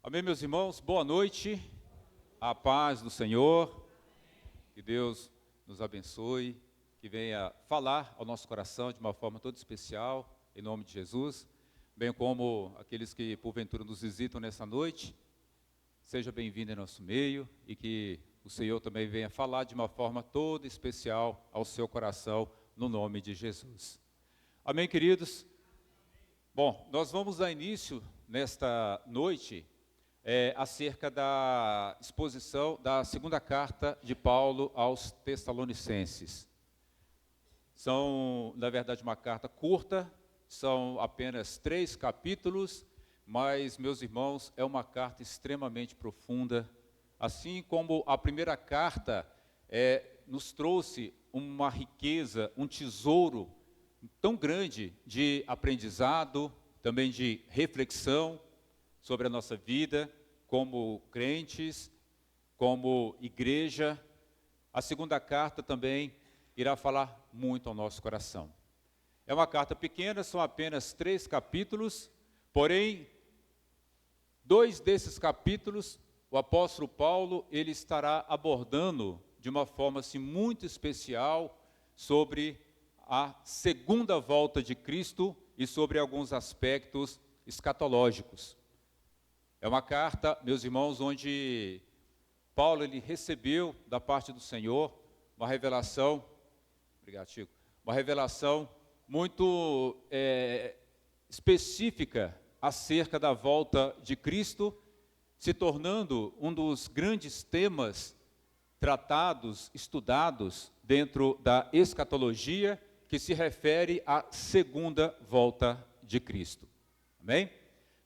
Amém, meus irmãos? Boa noite, a paz do Senhor, que Deus nos abençoe, que venha falar ao nosso coração de uma forma toda especial, em nome de Jesus, bem como aqueles que porventura nos visitam nessa noite, seja bem-vindo em nosso meio e que o Senhor também venha falar de uma forma toda especial ao seu coração, no nome de Jesus. Amém, queridos? Bom, nós vamos dar início nesta noite acerca da exposição da segunda carta de Paulo aos Tessalonicenses. São, na verdade, uma carta curta, são apenas 3 capítulos, mas, meus irmãos, é uma carta extremamente profunda, assim como a primeira carta nos trouxe uma riqueza, um tesouro tão grande de aprendizado, também de reflexão sobre a nossa vida, como crentes, como igreja. A segunda carta também irá falar muito ao nosso coração. É uma carta pequena, são apenas 3 capítulos, porém, 2 desses capítulos, o apóstolo Paulo, ele estará abordando de uma forma assim, muito especial sobre a segunda volta de Cristo e sobre alguns aspectos escatológicos. É uma carta, meus irmãos, onde Paulo ele recebeu da parte do Senhor uma revelação, obrigado, Chico, uma revelação muito específica acerca da volta de Cristo, se tornando um dos grandes temas tratados, estudados dentro da escatologia, que se refere à segunda volta de Cristo. Amém?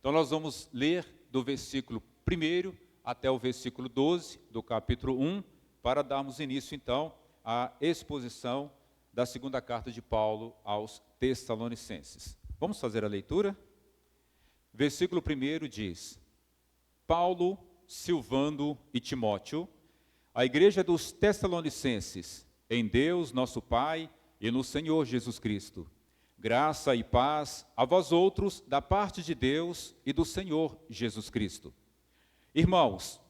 Então nós vamos ler do versículo 1 até o versículo 12 do capítulo 1, para darmos início então à exposição da segunda carta de Paulo aos Tessalonicenses. Vamos fazer a leitura? Versículo 1 diz: Paulo, Silvano e Timóteo, a igreja dos Tessalonicenses, em Deus nosso Pai e no Senhor Jesus Cristo. Graça e paz a vós outros da parte de Deus e do Senhor Jesus Cristo. Irmãos,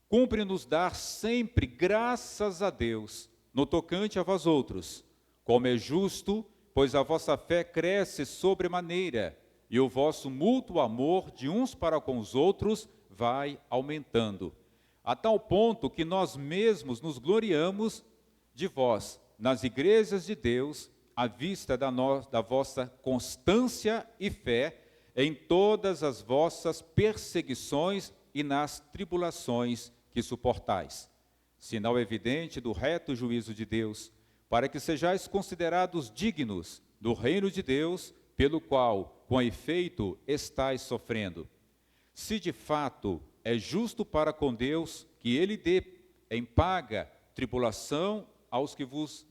cumpre-nos dar sempre graças a Deus no tocante a vós outros, como é justo, pois a vossa fé cresce sobremaneira e o vosso mútuo amor de uns para com os outros vai aumentando, a tal ponto que nós mesmos nos gloriamos de vós nas igrejas de Deus, à vista da vossa constância e fé em todas as vossas perseguições e nas tribulações que suportais. Sinal evidente do reto juízo de Deus, para que sejais considerados dignos do reino de Deus, pelo qual, com efeito, estais sofrendo. Se de fato é justo para com Deus que ele dê em paga tribulação aos que vos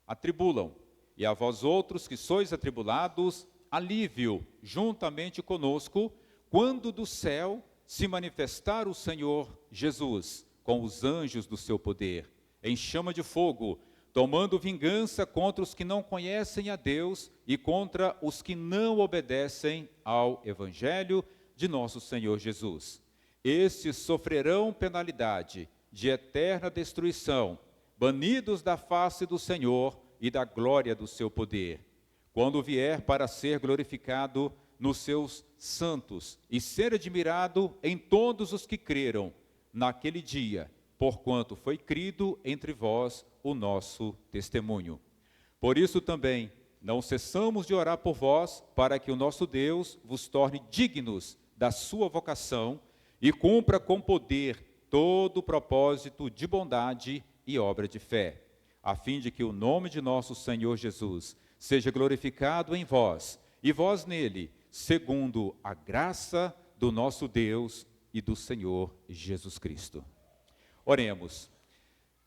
atribulam, e a vós outros que sois atribulados, alívio juntamente conosco, quando do céu se manifestar o Senhor Jesus, com os anjos do seu poder, em chama de fogo, tomando vingança contra os que não conhecem a Deus e contra os que não obedecem ao Evangelho de nosso Senhor Jesus. Estes sofrerão penalidade de eterna destruição, banidos da face do Senhor e da glória do seu poder, quando vier para ser glorificado nos seus santos e ser admirado em todos os que creram naquele dia, porquanto foi crido entre vós o nosso testemunho. Por isso também não cessamos de orar por vós, para que o nosso Deus vos torne dignos da sua vocação e cumpra com poder todo o propósito de bondade e obra de fé, a fim de que o nome de nosso Senhor Jesus seja glorificado em vós, e vós nele, segundo a graça do nosso Deus e do Senhor Jesus Cristo. Oremos.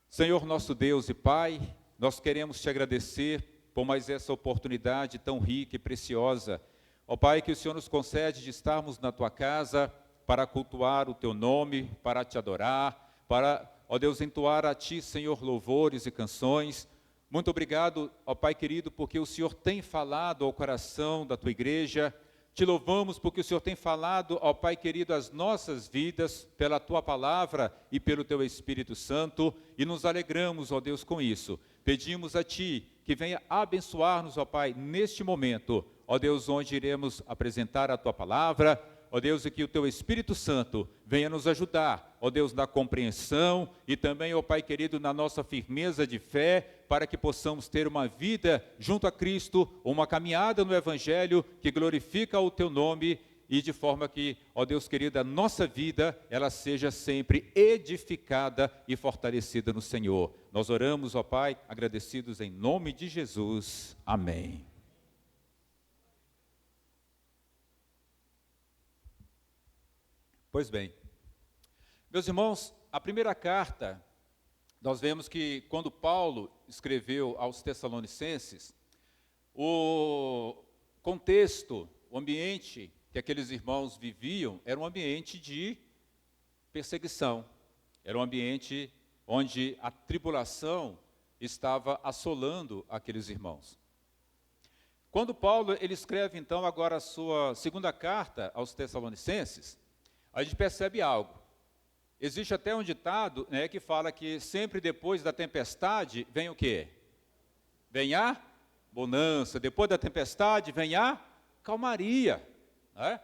Senhor nosso Deus e Pai, nós queremos te agradecer por mais essa oportunidade tão rica e preciosa. Ó Pai, que o Senhor nos concede de estarmos na tua casa para cultuar o teu nome, para te adorar, para, ó Deus, entoar a ti, Senhor, louvores e canções. Muito obrigado, ó Pai querido, porque o Senhor tem falado ao coração da tua igreja, Te louvamos porque o Senhor tem falado, ó Pai querido, as nossas vidas pela Tua palavra e pelo Teu Espírito Santo, e nos alegramos, ó Deus, com isso. Pedimos a Ti que venha abençoar-nos, ó Pai, neste momento, ó Deus, onde iremos apresentar a Tua palavra, ó Deus, e que o Teu Espírito Santo venha nos ajudar, ó Deus, na compreensão e também, ó Pai querido, na nossa firmeza de fé, para que possamos ter uma vida junto a Cristo, uma caminhada no Evangelho que glorifica o Teu nome e de forma que, ó Deus querido, a nossa vida, ela seja sempre edificada e fortalecida no Senhor. Nós oramos, ó Pai, agradecidos em nome de Jesus. Amém. Pois bem, meus irmãos, a primeira carta, nós vemos que quando Paulo escreveu aos Tessalonicenses, o contexto, o ambiente que aqueles irmãos viviam era um ambiente de perseguição, era um ambiente onde a tribulação estava assolando aqueles irmãos. Quando Paulo ele escreve então agora a sua segunda carta aos Tessalonicenses, a gente percebe algo. Existe até um ditado, né, que fala que sempre depois da tempestade vem o quê? Vem a bonança. Depois da tempestade vem a calmaria. Né?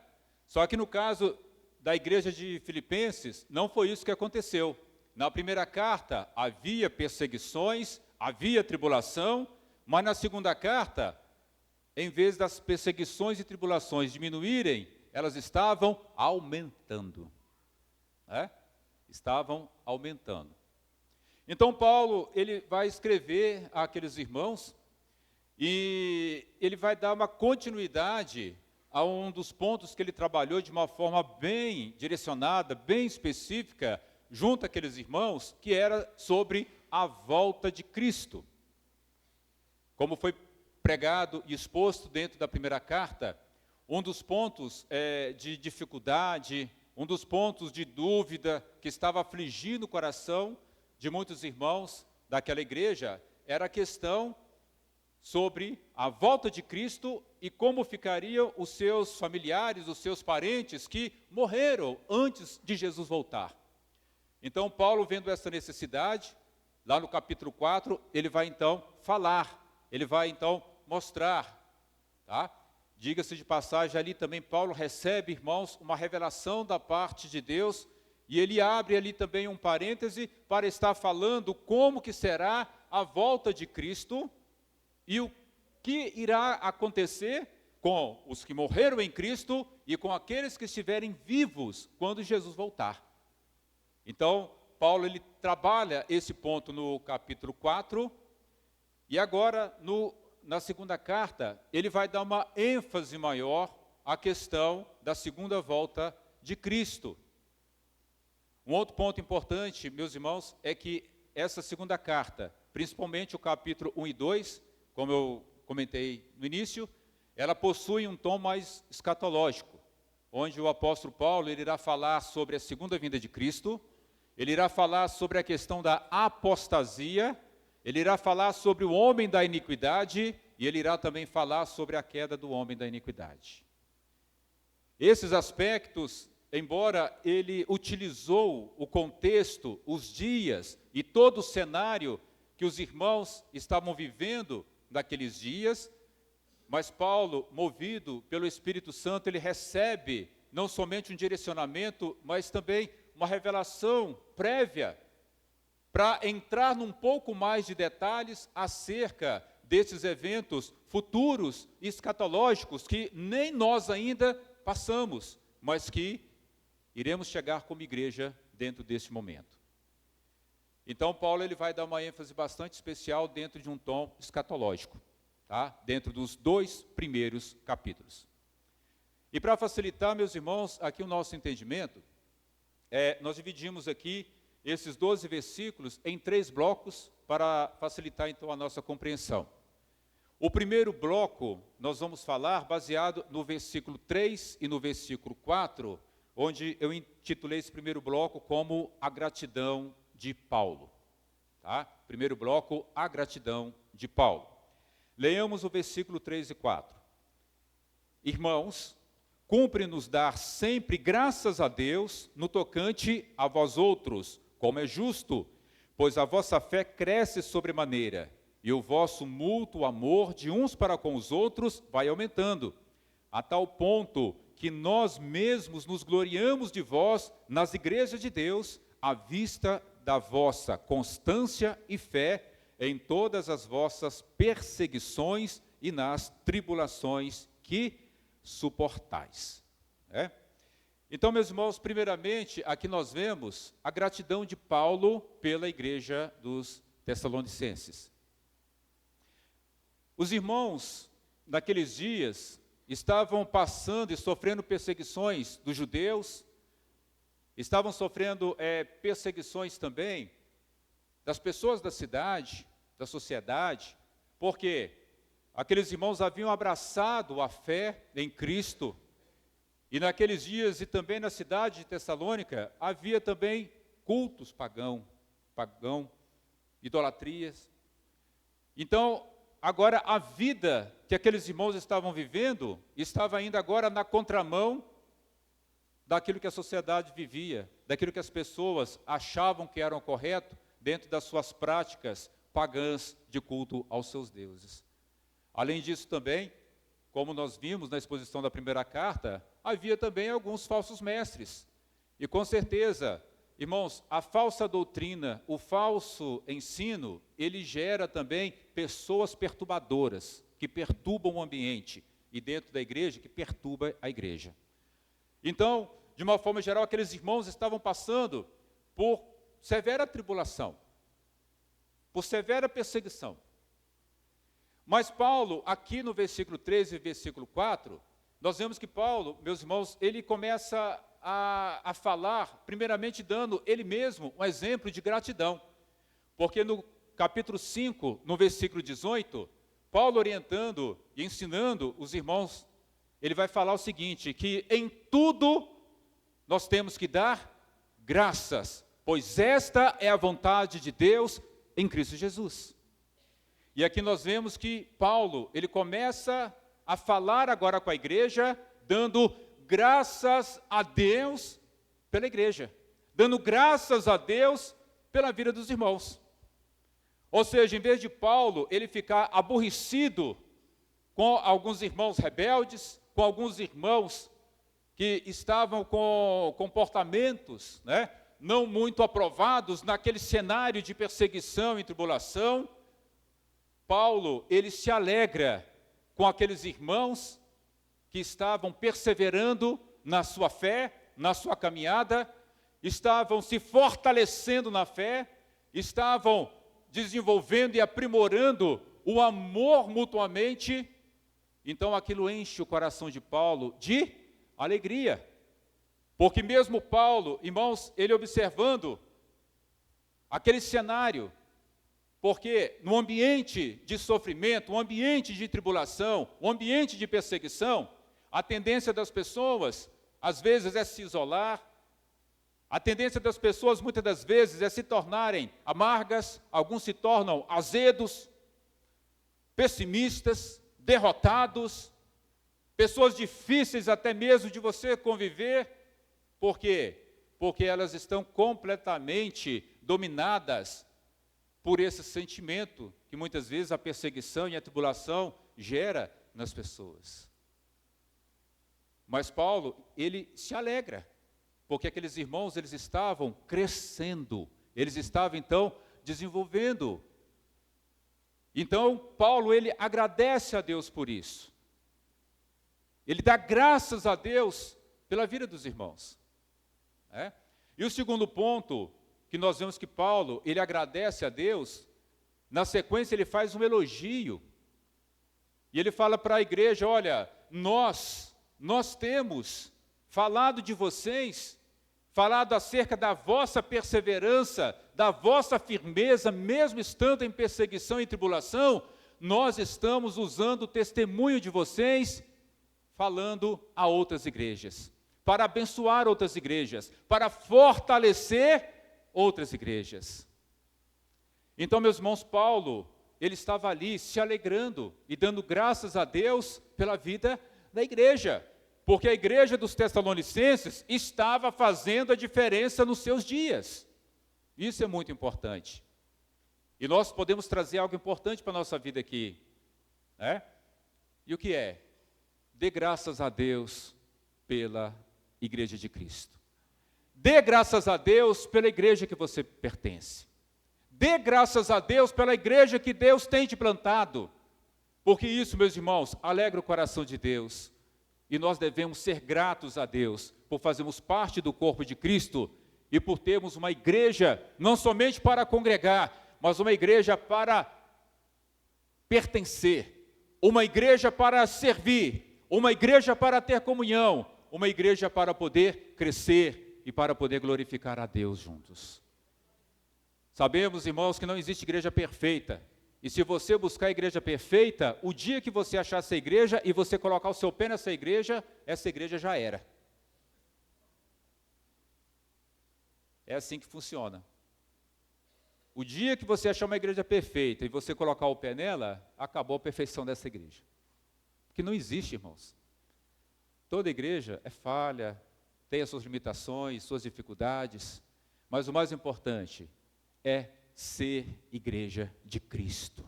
Só que no caso da igreja de Filipenses, não foi isso que aconteceu. Na primeira carta havia perseguições, havia tribulação, mas na segunda carta, em vez das perseguições e tribulações diminuírem, elas estavam aumentando. Né? Estavam aumentando. Então Paulo, ele vai escrever àqueles irmãos e ele vai dar uma continuidade a um dos pontos que ele trabalhou de uma forma bem direcionada, bem específica, junto àqueles irmãos, que era sobre a volta de Cristo. Como foi pregado e exposto dentro da primeira carta, um dos pontos de dificuldade, um dos pontos de dúvida que estava afligindo o coração de muitos irmãos daquela igreja era a questão sobre a volta de Cristo e como ficariam os seus familiares, os seus parentes que morreram antes de Jesus voltar. Então, Paulo, vendo essa necessidade, lá no capítulo 4, ele vai então falar, ele vai então mostrar, tá? Diga-se de passagem, ali também Paulo recebe, irmãos, uma revelação da parte de Deus, e ele abre ali também um parêntese para estar falando como que será a volta de Cristo e o que irá acontecer com os que morreram em Cristo e com aqueles que estiverem vivos quando Jesus voltar. Então, Paulo ele trabalha esse ponto no capítulo 4, e agora na segunda carta, ele vai dar uma ênfase maior à questão da segunda volta de Cristo. Um outro ponto importante, meus irmãos, é que essa segunda carta, principalmente o capítulo 1 e 2, como eu comentei no início, ela possui um tom mais escatológico, onde o apóstolo Paulo ele irá falar sobre a segunda vinda de Cristo, ele irá falar sobre a questão da apostasia, ele irá falar sobre o homem da iniquidade e ele irá também falar sobre a queda do homem da iniquidade. Esses aspectos, embora ele utilizou o contexto, os dias e todo o cenário que os irmãos estavam vivendo naqueles dias, mas Paulo, movido pelo Espírito Santo, ele recebe não somente um direcionamento, mas também uma revelação prévia para entrar num pouco mais de detalhes acerca desses eventos futuros e escatológicos que nem nós ainda passamos, mas que iremos chegar como igreja dentro deste momento. Então, Paulo ele vai dar uma ênfase bastante especial dentro de um tom escatológico, tá? Dentro dos 2 primeiros capítulos. E para facilitar, meus irmãos, aqui o nosso entendimento, nós dividimos aqui esses 12 versículos em 3 blocos para facilitar então a nossa compreensão. O primeiro bloco nós vamos falar baseado no versículo 3 e no versículo 4, onde eu intitulei esse primeiro bloco como a gratidão de Paulo. Tá? Primeiro bloco, a gratidão de Paulo. Leamos o versículo 3 e 4. Irmãos, cumpre-nos dar sempre graças a Deus no tocante a vós outros, como é justo, pois a vossa fé cresce sobremaneira, e o vosso mútuo amor de uns para com os outros vai aumentando, a tal ponto que nós mesmos nos gloriamos de vós nas igrejas de Deus, à vista da vossa constância e fé em todas as vossas perseguições e nas tribulações que suportais. Então, meus irmãos, primeiramente, aqui nós vemos a gratidão de Paulo pela igreja dos Tessalonicenses. Os irmãos, naqueles dias, estavam passando e sofrendo perseguições dos judeus, estavam sofrendo perseguições também das pessoas da cidade, da sociedade, porque aqueles irmãos haviam abraçado a fé em Cristo, e naqueles dias e também na cidade de Tessalônica havia também cultos pagão, idolatrias. Então, agora a vida que aqueles irmãos estavam vivendo estava ainda agora na contramão daquilo que a sociedade vivia, daquilo que as pessoas achavam que era correto dentro das suas práticas pagãs de culto aos seus deuses. Além disso também, como nós vimos na exposição da primeira carta, havia também alguns falsos mestres. E com certeza, irmãos, a falsa doutrina, o falso ensino, ele gera também pessoas perturbadoras, que perturbam o ambiente, e dentro da igreja, que perturba a igreja. Então, de uma forma geral, aqueles irmãos estavam passando por severa tribulação, por severa perseguição. Mas Paulo, aqui no versículo 13 e versículo 4, nós vemos que Paulo, meus irmãos, ele começa a falar, primeiramente dando ele mesmo um exemplo de gratidão. Porque no capítulo 5, no versículo 18, Paulo orientando e ensinando os irmãos, ele vai falar o seguinte, que em tudo nós temos que dar graças, pois esta é a vontade de Deus em Cristo Jesus. E aqui nós vemos que Paulo, ele começa a falar agora com a igreja, dando graças a Deus pela igreja, dando graças a Deus pela vida dos irmãos. Ou seja, em vez de Paulo, ele ficar aborrecido com alguns irmãos rebeldes, com alguns irmãos que estavam com comportamentos, não muito aprovados naquele cenário de perseguição e tribulação, Paulo, ele se alegra com aqueles irmãos que estavam perseverando na sua fé, na sua caminhada, estavam se fortalecendo na fé, estavam desenvolvendo e aprimorando o amor mutuamente. Então aquilo enche o coração de Paulo de alegria, porque mesmo Paulo, irmãos, ele observando aquele cenário, porque no ambiente de sofrimento, um ambiente de tribulação, um ambiente de perseguição, a tendência das pessoas, às vezes, é se isolar, a tendência das pessoas, muitas das vezes, é se tornarem amargas, alguns se tornam azedos, pessimistas, derrotados, pessoas difíceis até mesmo de você conviver. Por quê? Porque elas estão completamente dominadas por esse sentimento que muitas vezes a perseguição e a tribulação gera nas pessoas. Mas Paulo, ele se alegra, porque aqueles irmãos, eles estavam crescendo, eles estavam então desenvolvendo. Então Paulo, ele agradece a Deus por isso. Ele dá graças a Deus pela vida dos irmãos. E o segundo ponto, que nós vemos que Paulo, ele agradece a Deus, na sequência ele faz um elogio, e ele fala para a igreja, olha, nós temos falado de vocês, falado acerca da vossa perseverança, da vossa firmeza, mesmo estando em perseguição e tribulação, nós estamos usando o testemunho de vocês, falando a outras igrejas, para abençoar outras igrejas, para fortalecer outras igrejas. Então, meus irmãos, Paulo, ele estava ali se alegrando e dando graças a Deus pela vida da igreja. Porque a igreja dos Tessalonicenses estava fazendo a diferença nos seus dias. Isso é muito importante. E nós podemos trazer algo importante para a nossa vida aqui, né? E o que é? Dê graças a Deus pela igreja de Cristo. Dê graças a Deus pela igreja que você pertence. Dê graças a Deus pela igreja que Deus tem te plantado. Porque isso, meus irmãos, alegra o coração de Deus. E nós devemos ser gratos a Deus por fazermos parte do corpo de Cristo e por termos uma igreja não somente para congregar, mas uma igreja para pertencer, uma igreja para servir, uma igreja para ter comunhão, uma igreja para poder crescer e para poder glorificar a Deus juntos. Sabemos, irmãos, que não existe igreja perfeita. E se você buscar a igreja perfeita, o dia que você achar essa igreja e você colocar o seu pé nessa igreja já era. É assim que funciona. O dia que você achar uma igreja perfeita e você colocar o pé nela, acabou a perfeição dessa igreja. Porque não existe, irmãos. Toda igreja é falha, tem as suas limitações, suas dificuldades, mas o mais importante é ser igreja de Cristo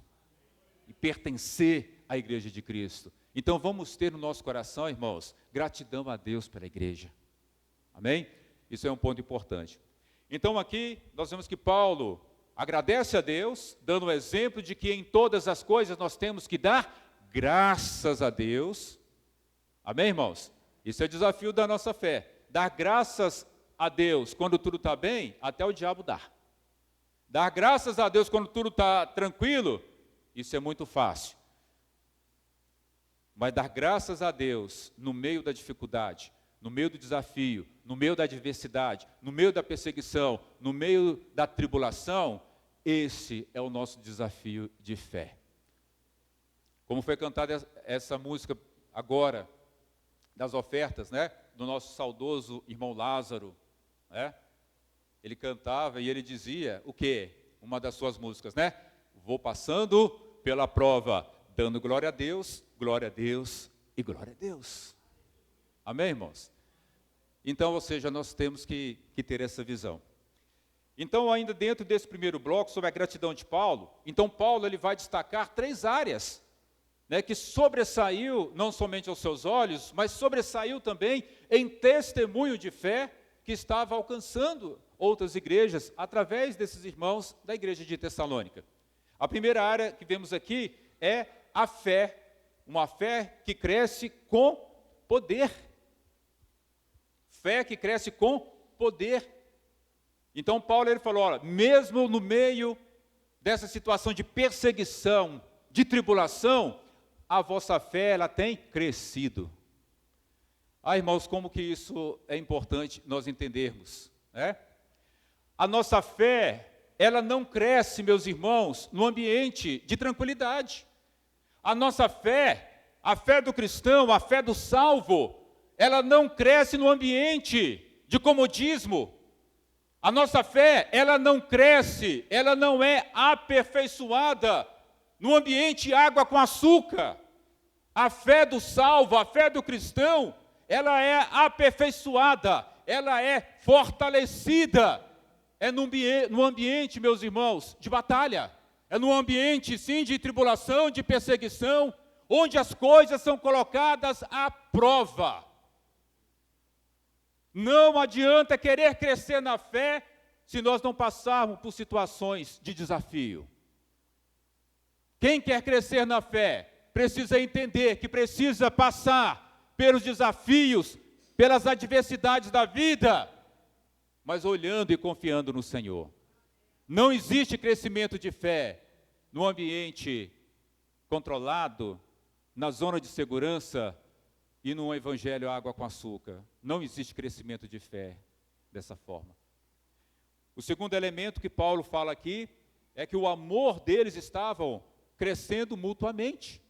e pertencer à igreja de Cristo. Então vamos ter no nosso coração, irmãos, gratidão a Deus pela igreja. Amém? Isso é um ponto importante. Então aqui nós vemos que Paulo agradece a Deus, dando o exemplo de que em todas as coisas nós temos que dar graças a Deus. Amém, irmãos? Isso é o desafio da nossa fé. Dar graças a Deus quando tudo está bem, até o diabo dá. Dar graças a Deus quando tudo está tranquilo, isso é muito fácil. Mas dar graças a Deus no meio da dificuldade, no meio do desafio, no meio da adversidade, no meio da perseguição, no meio da tribulação, esse é o nosso desafio de fé. Como foi cantada essa música agora, das ofertas, né? Do nosso saudoso irmão Lázaro, né? Ele cantava e ele dizia o quê? Uma das suas músicas, né? Vou passando pela prova, dando glória a Deus e glória a Deus. Amém, irmãos? Então, ou seja, nós temos que ter essa visão. Então, ainda dentro desse primeiro bloco, sobre a gratidão de Paulo, então Paulo ele vai destacar 3 áreas, né, que sobressaiu não somente aos seus olhos, mas sobressaiu também em testemunho de fé que estava alcançando outras igrejas através desses irmãos da igreja de Tessalônica. A primeira área que vemos aqui é a fé, uma fé que cresce com poder. Fé que cresce com poder. Então Paulo ele falou, olha, mesmo no meio dessa situação de perseguição, de tribulação, a vossa fé ela tem crescido. Irmãos, como que isso é importante nós entendermos, né? A nossa fé, ela não cresce, meus irmãos, no ambiente de tranquilidade. A nossa fé, a fé do cristão, a fé do salvo, ela não cresce no ambiente de comodismo. A nossa fé, ela não cresce, ela não é aperfeiçoada no ambiente água com açúcar. A fé do salvo, a fé do cristão, ela é aperfeiçoada, ela é fortalecida. É no ambiente, meus irmãos, de batalha. É no ambiente, sim, de tribulação, de perseguição, onde as coisas são colocadas à prova. Não adianta querer crescer na fé se nós não passarmos por situações de desafio. Quem quer crescer na fé precisa entender que precisa passar pelos desafios, pelas adversidades da vida, mas olhando e confiando no Senhor. Não existe crescimento de fé no ambiente controlado, na zona de segurança e num evangelho água com açúcar. Não existe crescimento de fé dessa forma. O segundo elemento que Paulo fala aqui é que o amor deles estavam crescendo mutuamente.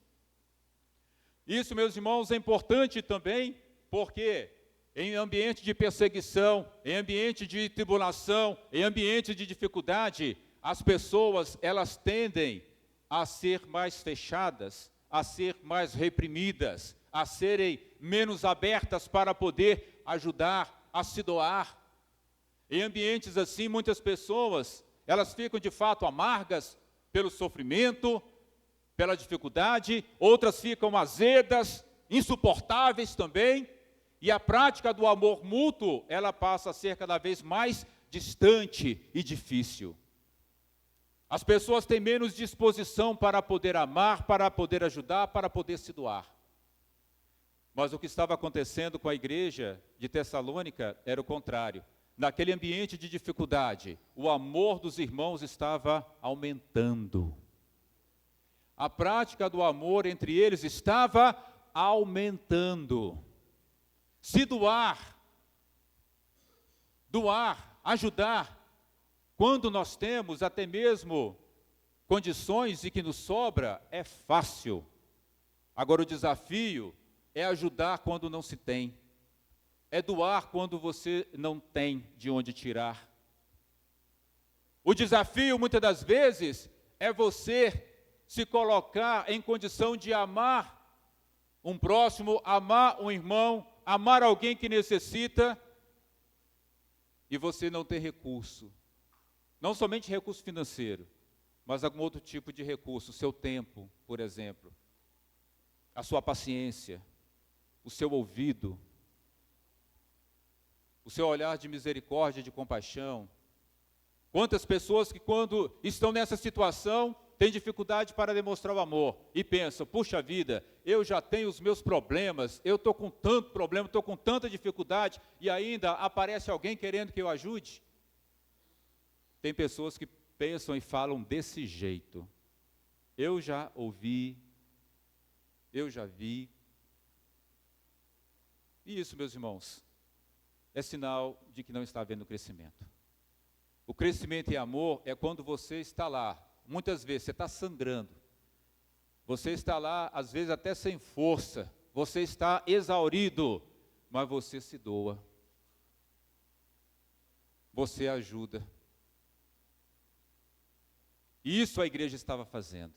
Isso, meus irmãos, é importante também, porque em ambiente de perseguição, em ambiente de tribulação, em ambiente de dificuldade, as pessoas, elas tendem a ser mais fechadas, a ser mais reprimidas, a serem menos abertas para poder ajudar a se doar. Em ambientes assim, muitas pessoas, elas ficam de fato amargas pelo sofrimento, pela dificuldade, outras ficam azedas, insuportáveis também, e a prática do amor mútuo, ela passa a ser cada vez mais distante e difícil. As pessoas têm menos disposição para poder amar, para poder ajudar, para poder se doar. Mas o que estava acontecendo com a igreja de Tessalônica era o contrário. Naquele ambiente de dificuldade, o amor dos irmãos estava aumentando. A prática do amor entre eles estava aumentando. Se doar, ajudar, quando nós temos até mesmo condições e que nos sobra, é fácil. Agora o desafio é ajudar quando não se tem. É doar quando você não tem de onde tirar. O desafio, muitas das vezes, é você se colocar em condição de amar um próximo, amar um irmão, amar alguém que necessita, e você não tem recurso. Não somente recurso financeiro, mas algum outro tipo de recurso, o seu tempo, por exemplo, a sua paciência, o seu ouvido, o seu olhar de misericórdia, de compaixão. Quantas pessoas que quando estão nessa situação, têm dificuldade para demonstrar o amor e pensam, puxa vida, eu já tenho os meus problemas, eu estou com tanto problema, estou com tanta dificuldade e ainda aparece alguém querendo que eu ajude. Tem pessoas que pensam e falam desse jeito. Eu já ouvi, eu já vi. E isso, meus irmãos, é sinal de que não está havendo crescimento. O crescimento em amor é quando você está lá. Muitas vezes você está sangrando, você está lá, às vezes até sem força, você está exaurido, mas você se doa, você ajuda. Isso a igreja estava fazendo,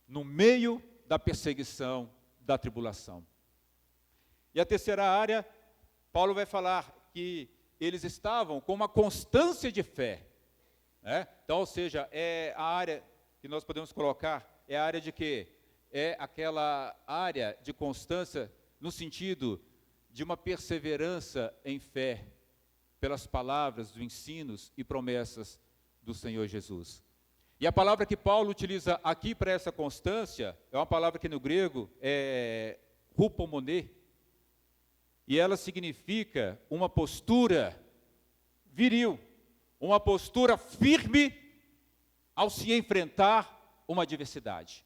no meio da perseguição, da tribulação. E a terceira área, Paulo vai falar que eles estavam com uma constância de fé. Então, ou seja, é a área que nós podemos colocar, é a área de quê? É aquela área de constância no sentido de uma perseverança em fé, pelas palavras, dos ensinos e promessas do Senhor Jesus. E a palavra que Paulo utiliza aqui para essa constância, é uma palavra que no grego é hupomone, e ela significa uma postura viril, uma postura firme ao se enfrentar uma adversidade,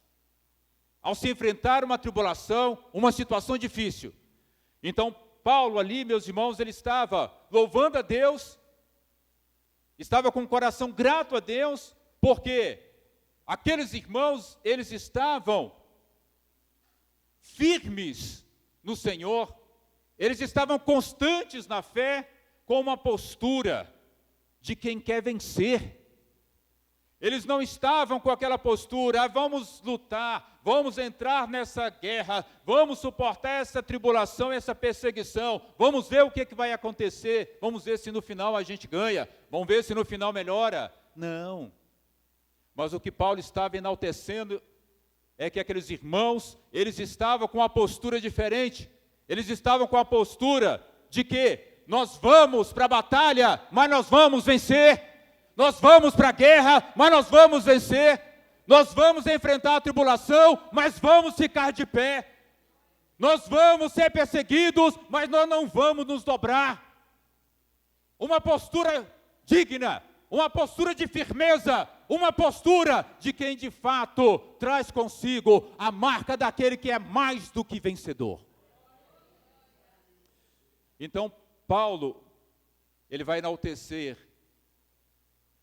ao se enfrentar uma tribulação, uma situação difícil. Então, Paulo ali, meus irmãos, ele estava louvando a Deus, estava com o coração grato a Deus, porque aqueles irmãos, eles estavam firmes no Senhor, eles estavam constantes na fé, com uma postura de quem quer vencer. Eles não estavam com aquela postura, vamos lutar, vamos entrar nessa guerra, vamos suportar essa tribulação, essa perseguição, vamos ver o que vai acontecer, vamos ver se no final a gente ganha, vamos ver se no final melhora. Não. Mas o que Paulo estava enaltecendo é que aqueles irmãos, eles estavam com uma postura diferente, eles estavam com a postura de que nós vamos para a batalha, mas nós vamos vencer. Nós vamos para a guerra, mas nós vamos vencer. Nós vamos enfrentar a tribulação, mas vamos ficar de pé. Nós vamos ser perseguidos, mas nós não vamos nos dobrar. Uma postura digna, uma postura de firmeza, uma postura de quem de fato traz consigo a marca daquele que é mais do que vencedor. Então, Paulo, ele vai enaltecer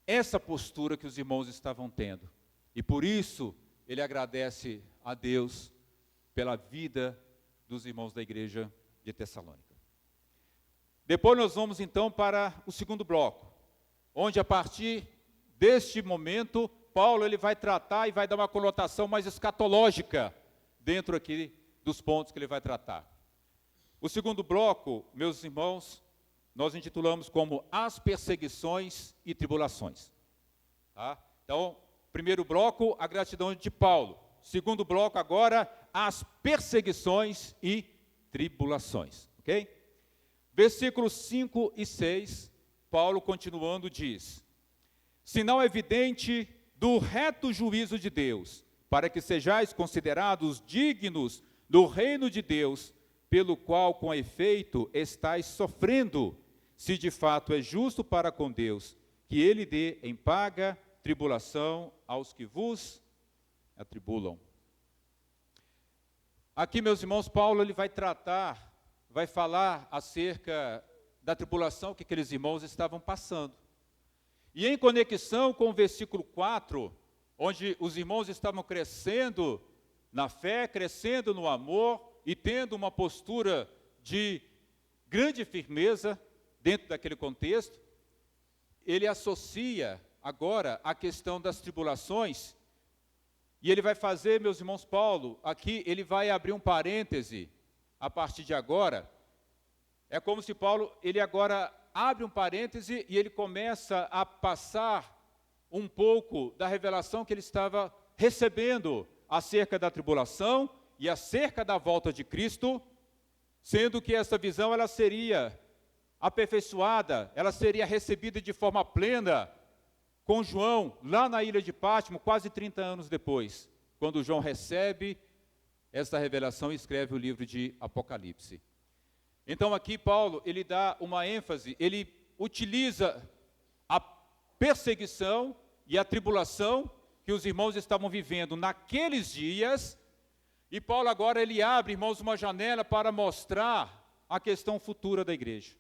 essa postura que os irmãos estavam tendo. E por isso, ele agradece a Deus pela vida dos irmãos da igreja de Tessalônica. Depois nós vamos então para o segundo bloco, onde a partir deste momento, Paulo ele vai tratar e vai dar uma conotação mais escatológica dentro aqui dos pontos que ele vai tratar. O segundo bloco, meus irmãos, nós intitulamos como As Perseguições e Tribulações. Tá? Então, primeiro bloco, a gratidão de Paulo. Segundo bloco, agora, as perseguições e tribulações. Ok? Versículos 5 e 6, Paulo continuando diz: sinal evidente do reto juízo de Deus, para que sejais considerados dignos do reino de Deus, pelo qual, com efeito, estáis sofrendo, se de fato é justo para com Deus, que ele dê em paga tribulação aos que vos atribulam. Aqui, meus irmãos, Paulo ele vai falar acerca da tribulação que aqueles irmãos estavam passando. E em conexão com o versículo 4, onde os irmãos estavam crescendo na fé, crescendo no amor e tendo uma postura de grande firmeza dentro daquele contexto, ele associa agora a questão das tribulações, e ele vai fazer, meus irmãos, Paulo, aqui ele vai abrir um parêntese a partir de agora. É como se Paulo, ele agora abre um parêntese e ele começa a passar um pouco da revelação que ele estava recebendo acerca da tribulação e acerca da volta de Cristo, sendo que essa visão ela seria aperfeiçoada, ela seria recebida de forma plena com João, lá na ilha de Pátimo, quase 30 anos depois, quando João recebe essa revelação e escreve o livro de Apocalipse. Então aqui Paulo, ele dá uma ênfase, ele utiliza a perseguição e a tribulação que os irmãos estavam vivendo naqueles dias, e Paulo agora ele abre, irmãos, uma janela para mostrar a questão futura da igreja.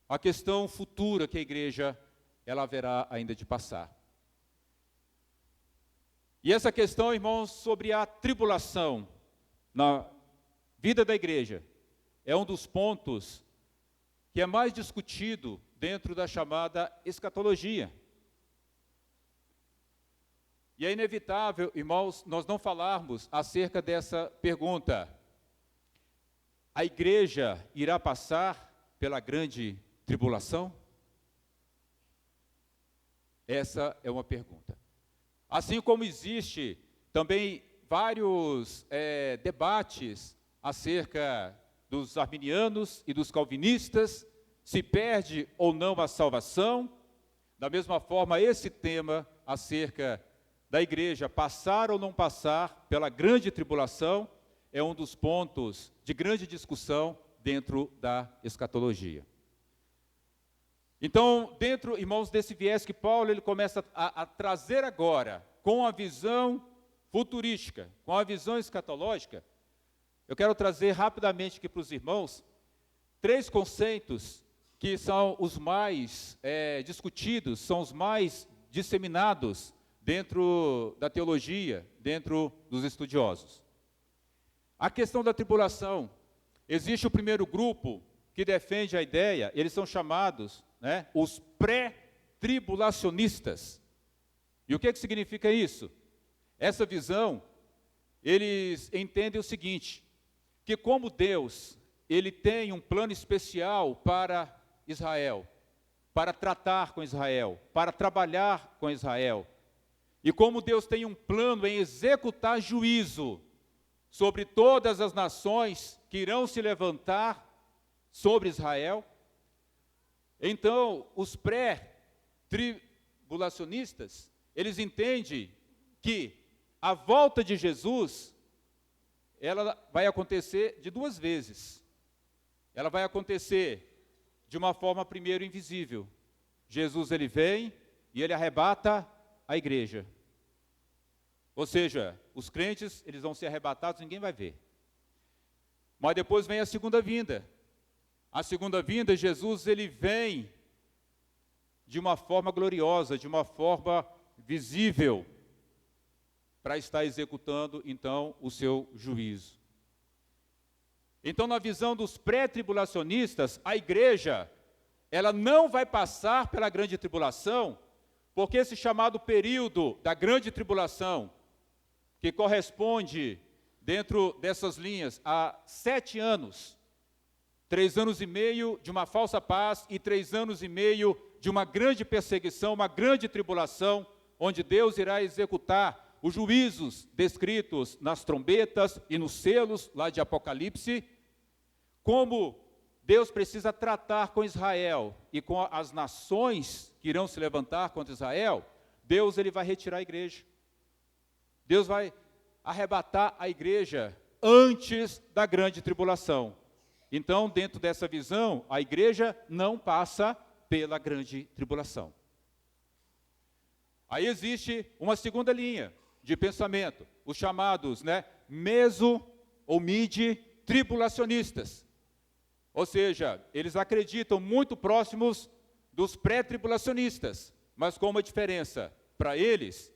A questão futura que a igreja ela haverá ainda de passar. E essa questão, irmãos, sobre a tribulação na vida da igreja, é um dos pontos que é mais discutido dentro da chamada escatologia. E é inevitável, irmãos, nós não falarmos acerca dessa pergunta. A igreja irá passar pela grande tribulação? Essa é uma pergunta. Assim como existe também vários debates acerca dos arminianos e dos calvinistas, se perde ou não a salvação, da mesma forma esse tema acerca da igreja passar ou não passar pela grande tribulação é um dos pontos de grande discussão dentro da escatologia. Então, dentro, irmãos, desse viés que Paulo ele começa a trazer agora, com a visão futurística, com a visão escatológica, eu quero trazer rapidamente aqui para os irmãos 3 conceitos que são os mais discutidos, são os mais disseminados dentro da teologia, dentro dos estudiosos. A questão da tribulação, existe o primeiro grupo que defende a ideia, eles são chamados os pré-tribulacionistas. E o que significa isso? Essa visão, eles entendem o seguinte, que como Deus, ele tem um plano especial para Israel, para tratar com Israel, para trabalhar com Israel, e como Deus tem um plano em executar juízo sobre todas as nações que irão se levantar sobre Israel, então, os pré-tribulacionistas, eles entendem que a volta de Jesus, ela vai acontecer de 2 vezes. Ela vai acontecer de uma forma primeiro invisível. Jesus, ele vem e ele arrebata a igreja. Ou seja, os crentes, eles vão ser arrebatados, ninguém vai ver. Mas depois vem a segunda vinda. A segunda vinda, Jesus, ele vem de uma forma gloriosa, de uma forma visível, para estar executando, então, o seu juízo. Então, na visão dos pré-tribulacionistas, a igreja, ela não vai passar pela grande tribulação, porque esse chamado período da grande tribulação, que corresponde dentro dessas linhas, há 7 anos, 3 anos e meio de uma falsa paz e 3 anos e meio de uma grande perseguição, uma grande tribulação, onde Deus irá executar os juízos descritos nas trombetas e nos selos lá de Apocalipse, como Deus precisa tratar com Israel e com as nações que irão se levantar contra Israel. Deus ele vai retirar a igreja. Deus vai arrebatar a igreja antes da grande tribulação. Então, dentro dessa visão, a igreja não passa pela grande tribulação. Aí existe uma segunda linha de pensamento, os chamados, meso ou mid-tribulacionistas. Ou seja, eles acreditam muito próximos dos pré-tribulacionistas, mas com uma diferença. Para eles,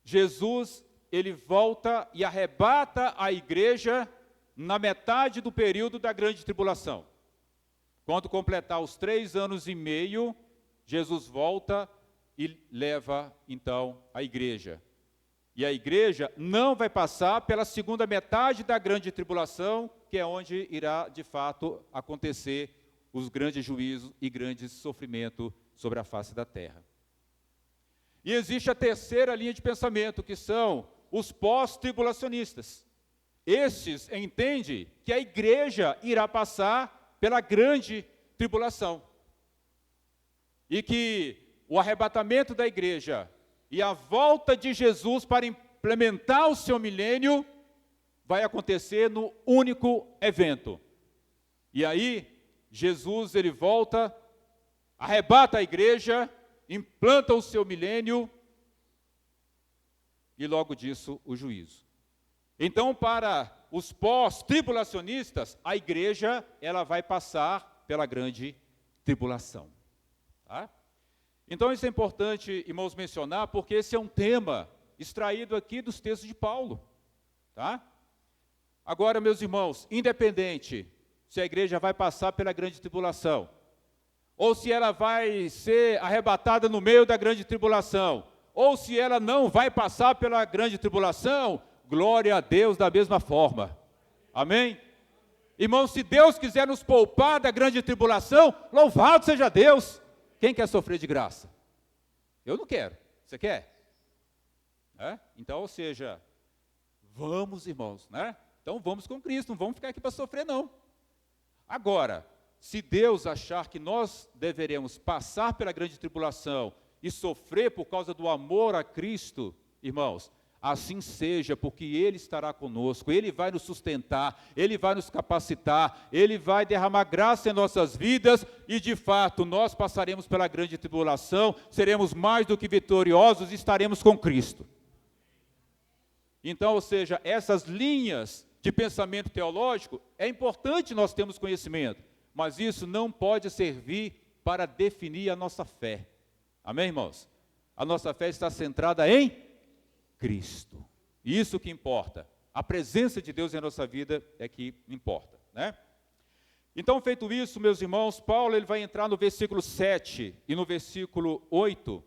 Jesus, ele volta e arrebata a igreja na metade do período da grande tribulação. Quando completar os 3 anos e meio, Jesus volta e leva, então, a igreja. E a igreja não vai passar pela segunda metade da grande tribulação, que é onde irá, de fato, acontecer os grandes juízos e grandes sofrimentos sobre a face da terra. E existe a terceira linha de pensamento, que são os pós-tribulacionistas. Estes entendem que a igreja irá passar pela grande tribulação. E que o arrebatamento da igreja e a volta de Jesus para implementar o seu milênio vai acontecer no único evento. E aí, Jesus, ele volta, arrebata a igreja, implanta o seu milênio e logo disso o juízo. Então, para os pós-tribulacionistas, a igreja ela vai passar pela grande tribulação. Tá? Então, isso é importante, irmãos, mencionar, porque esse é um tema extraído aqui dos textos de Paulo. Tá? Agora, meus irmãos, independente se a igreja vai passar pela grande tribulação, ou se ela vai ser arrebatada no meio da grande tribulação, ou se ela não vai passar pela grande tribulação, glória a Deus da mesma forma. Amém? Irmãos, se Deus quiser nos poupar da grande tribulação, louvado seja Deus. Quem quer sofrer de graça? Eu não quero. Você quer? Então, ou seja, vamos, irmãos, Então vamos com Cristo, não vamos ficar aqui para sofrer, não. Agora, se Deus achar que nós deveremos passar pela grande tribulação e sofrer por causa do amor a Cristo, irmãos, assim seja, porque Ele estará conosco, Ele vai nos sustentar, Ele vai nos capacitar, Ele vai derramar graça em nossas vidas e, de fato, nós passaremos pela grande tribulação, seremos mais do que vitoriosos e estaremos com Cristo. Então, ou seja, essas linhas de pensamento teológico, é importante nós termos conhecimento, mas isso não pode servir para definir a nossa fé. Amém, irmãos? A nossa fé está centrada em Cristo. Isso que importa. A presença de Deus em nossa vida é que importa, Então, feito isso, meus irmãos, Paulo ele vai entrar no versículo 7 e no versículo 8,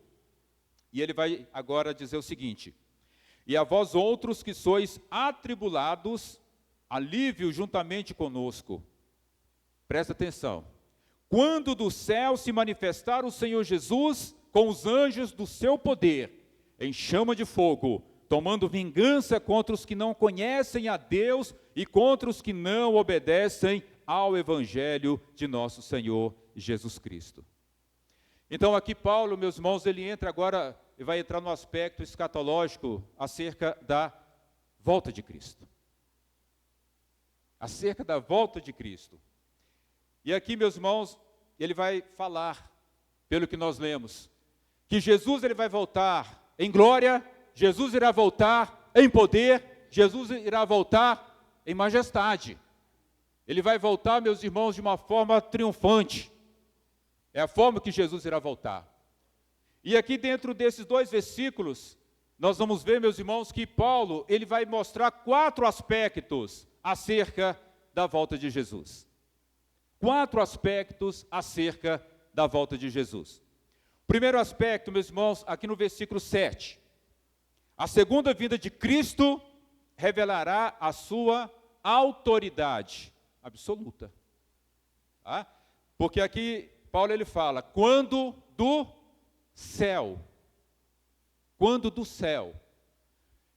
e ele vai agora dizer o seguinte: e a vós outros que sois atribulados, alívio juntamente conosco. Presta atenção. Quando do céu se manifestar o Senhor Jesus com os anjos do seu poder, em chama de fogo, tomando vingança contra os que não conhecem a Deus e contra os que não obedecem ao Evangelho de nosso Senhor Jesus Cristo. Então aqui Paulo, meus irmãos, ele entra agora, e vai entrar no aspecto escatológico acerca da volta de Cristo. Acerca da volta de Cristo. E aqui, meus irmãos, ele vai falar, pelo que nós lemos, que Jesus ele vai voltar em glória, Jesus irá voltar em poder, Jesus irá voltar em majestade. Ele vai voltar, meus irmãos, de uma forma triunfante. É a forma que Jesus irá voltar. E aqui dentro desses 2 versículos, nós vamos ver, meus irmãos, que Paulo ele vai mostrar 4 aspectos acerca da volta de Jesus. 4 aspectos acerca da volta de Jesus. Primeiro aspecto, meus irmãos, aqui no versículo 7. A segunda vinda de Cristo revelará a sua autoridade absoluta. Tá? Porque aqui Paulo ele fala, quando do céu. Quando do céu.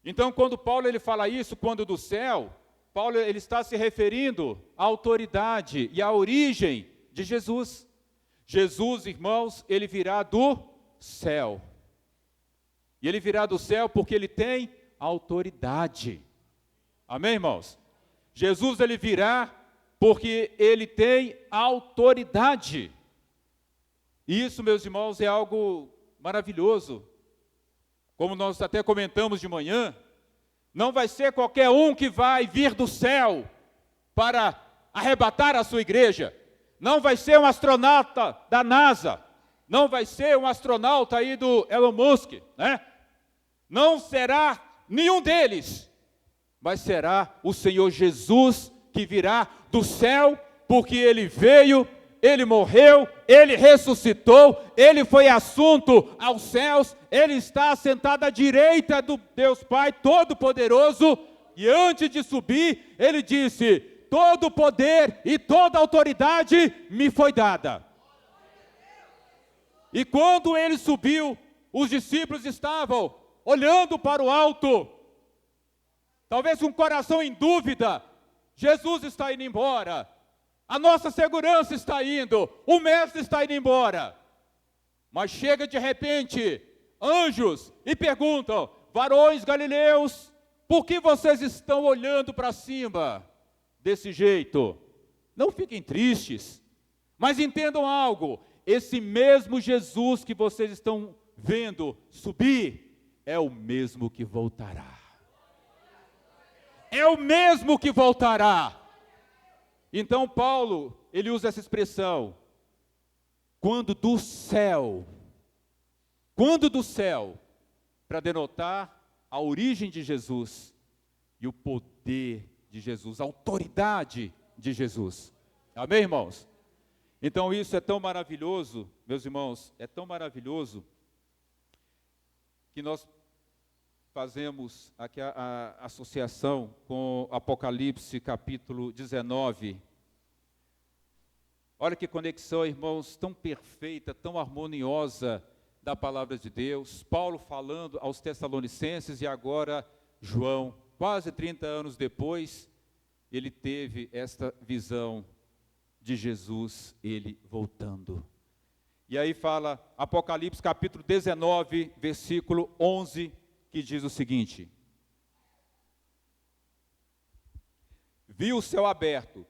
Então, quando Paulo ele fala isso, quando do céu, Paulo ele está se referindo à autoridade e à origem de Jesus. Jesus, irmãos, ele virá do céu. E ele virá do céu porque ele tem autoridade. Amém, irmãos? Jesus ele virá porque ele tem autoridade. E isso, meus irmãos, é algo maravilhoso. Como nós até comentamos de manhã, não vai ser qualquer um que vai vir do céu para arrebatar a sua igreja. Não vai ser um astronauta da NASA. Não vai ser um astronauta aí do Elon Musk, né? Não será nenhum deles, mas será o Senhor Jesus que virá do céu, porque Ele veio, Ele morreu, Ele ressuscitou, Ele foi assunto aos céus, Ele está sentado à direita do Deus Pai Todo-Poderoso, e antes de subir, Ele disse, todo poder e toda autoridade me foi dada. E quando Ele subiu, os discípulos estavam olhando para o alto, talvez com o coração em dúvida, Jesus está indo embora, a nossa segurança está indo, o mestre está indo embora. Mas chega de repente, anjos, e perguntam, varões galileus, por que vocês estão olhando para cima desse jeito? Não fiquem tristes, mas entendam algo, esse mesmo Jesus que vocês estão vendo subir, é o mesmo que voltará. É o mesmo que voltará. Então Paulo, ele usa essa expressão, quando do céu, para denotar a origem de Jesus e o poder de Jesus, a autoridade de Jesus. Amém, irmãos? Então isso é tão maravilhoso, meus irmãos, é tão maravilhoso, que nós fazemos aqui a associação com Apocalipse capítulo 19. Olha que conexão, irmãos, tão perfeita, tão harmoniosa da palavra de Deus. Paulo falando aos Tessalonicenses e agora João, quase 30 anos depois, ele teve esta visão de Jesus, ele voltando. E aí fala Apocalipse capítulo 19, versículo 11, que diz o seguinte: vi o céu aberto,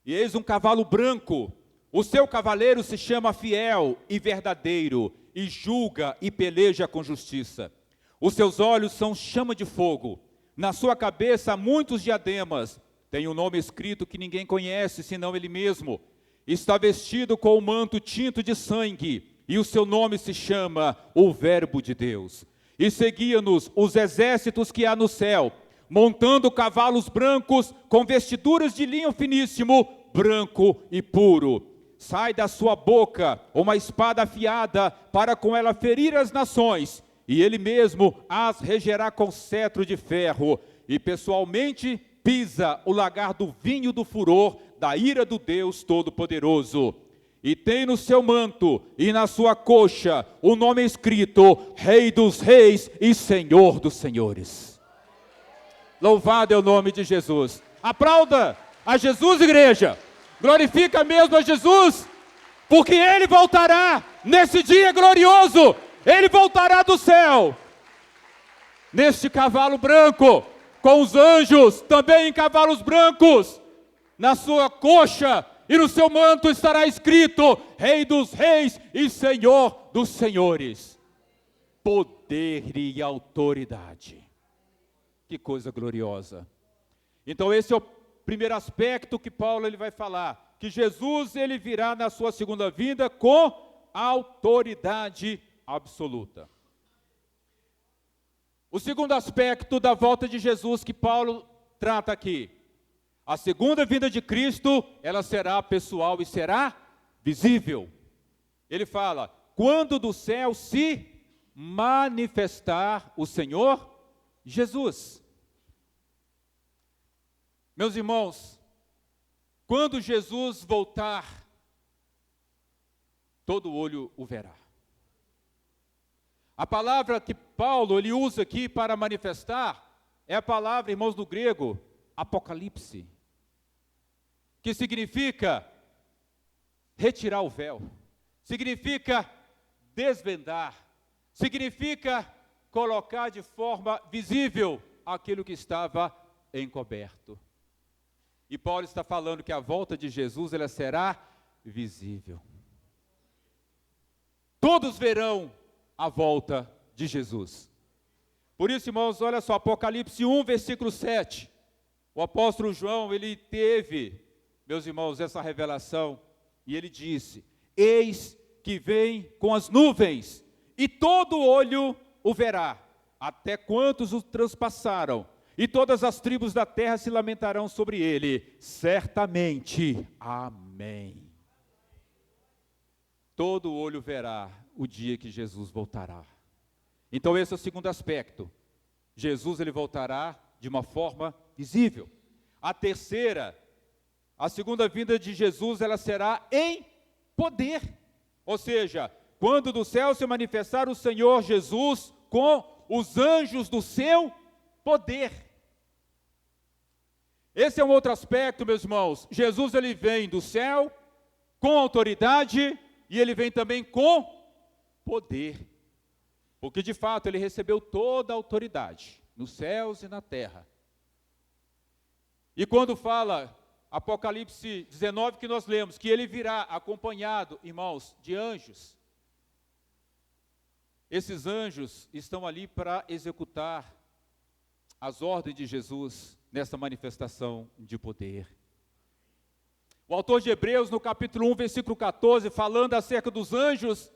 e eis um cavalo branco, o seu cavaleiro se chama Fiel e Verdadeiro, e julga e peleja com justiça. Os seus olhos são chama de fogo, na sua cabeça há muitos diademas, tem um nome escrito que ninguém conhece, senão ele mesmo. Está vestido com um manto tinto de sangue, e o seu nome se chama o Verbo de Deus. E seguia-nos os exércitos que há no céu, montando cavalos brancos, com vestiduras de linho finíssimo, branco e puro. Sai da sua boca uma espada afiada, para com ela ferir as nações, e ele mesmo as regerá com cetro de ferro, e pessoalmente pisa o lagar do vinho do furor, da ira do Deus Todo-Poderoso. E tem no seu manto e na sua coxa o nome escrito, Rei dos Reis e Senhor dos Senhores. Louvado é o nome de Jesus. Aplauda a Jesus, igreja. Glorifica mesmo a Jesus, porque Ele voltará nesse dia glorioso. Ele voltará do céu, neste cavalo branco, com os anjos também em cavalos brancos. Na sua coxa e no seu manto estará escrito, Rei dos Reis e Senhor dos Senhores. Poder e autoridade. Que coisa gloriosa. Então esse é o primeiro aspecto que Paulo ele vai falar, que Jesus ele virá na sua segunda vinda com autoridade absoluta. O segundo aspecto da volta de Jesus que Paulo trata aqui, a segunda vinda de Cristo, ela será pessoal e será visível. Ele fala, quando do céu se manifestar o Senhor Jesus. Meus irmãos, quando Jesus voltar, todo olho o verá. A palavra que Paulo ele usa aqui para manifestar é a palavra, irmãos, do grego, apocalipse, que significa retirar o véu, significa desvendar, significa colocar de forma visível aquilo que estava encoberto. E Paulo está falando que a volta de Jesus ela será visível. Todos verão a volta de Jesus. Por isso, irmãos, olha só, Apocalipse 1, versículo 7. O apóstolo João, ele teve, meus irmãos, essa revelação, e ele disse: eis que vem com as nuvens, e todo olho o verá, até quantos o transpassaram, e todas as tribos da terra se lamentarão sobre ele, certamente. Amém. Todo olho verá o dia que Jesus voltará. Então esse é o segundo aspecto. Jesus ele voltará de uma forma visível. A terceira, a segunda vinda de Jesus, ela será em poder. Ou seja, quando do céu se manifestar o Senhor Jesus com os anjos do seu poder. Esse é um outro aspecto, meus irmãos. Jesus ele vem do céu com autoridade e ele vem também com poder. Porque de fato ele recebeu toda a autoridade nos céus e na terra. E quando fala Apocalipse 19 que nós lemos, que ele virá acompanhado, irmãos, de anjos. Esses anjos estão ali para executar as ordens de Jesus nessa manifestação de poder. O autor de Hebreus, no capítulo 1, versículo 14, falando acerca dos anjos,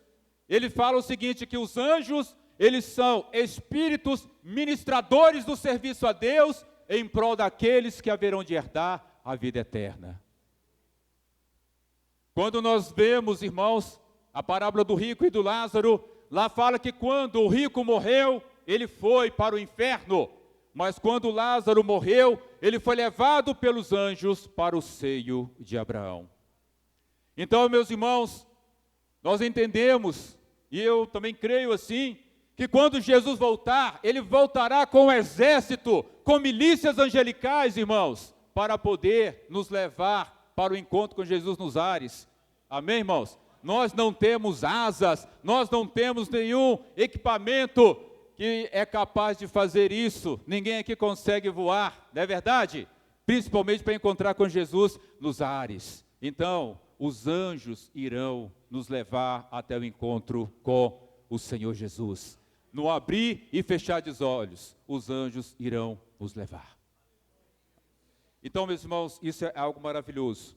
ele fala o seguinte, que os anjos, eles são espíritos ministradores do serviço a Deus, em prol daqueles que haverão de herdar a vida eterna. Quando nós vemos, irmãos, a parábola do rico e do Lázaro, lá fala que quando o rico morreu, ele foi para o inferno, mas quando Lázaro morreu, ele foi levado pelos anjos para o seio de Abraão. Então, meus irmãos, nós entendemos, e eu também creio assim, que quando Jesus voltar, ele voltará com um exército, com milícias angelicais, irmãos, para poder nos levar para o encontro com Jesus nos ares. Amém, irmãos? Nós não temos asas, nós não temos nenhum equipamento que é capaz de fazer isso. Ninguém aqui consegue voar, não é verdade? Principalmente para encontrar com Jesus nos ares. Então, os anjos irão nos levar até o encontro com o Senhor Jesus. No abrir e fechar dos olhos, os anjos irão nos levar. Então, meus irmãos, isso é algo maravilhoso.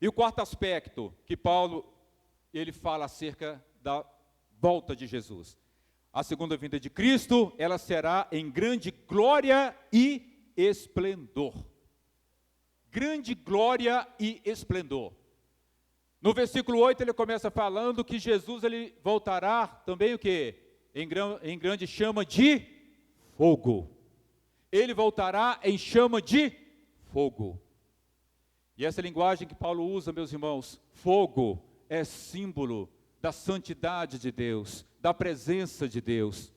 E o quarto aspecto que Paulo, ele fala acerca da volta de Jesus. A segunda vinda de Cristo, ela será em grande glória e esplendor. Grande glória e esplendor. No versículo 8 ele começa falando que Jesus ele voltará também o quê? Em grande chama de fogo. Ele voltará em chama de fogo. E essa linguagem que Paulo usa, meus irmãos, fogo é símbolo da santidade de Deus, da presença de Deus.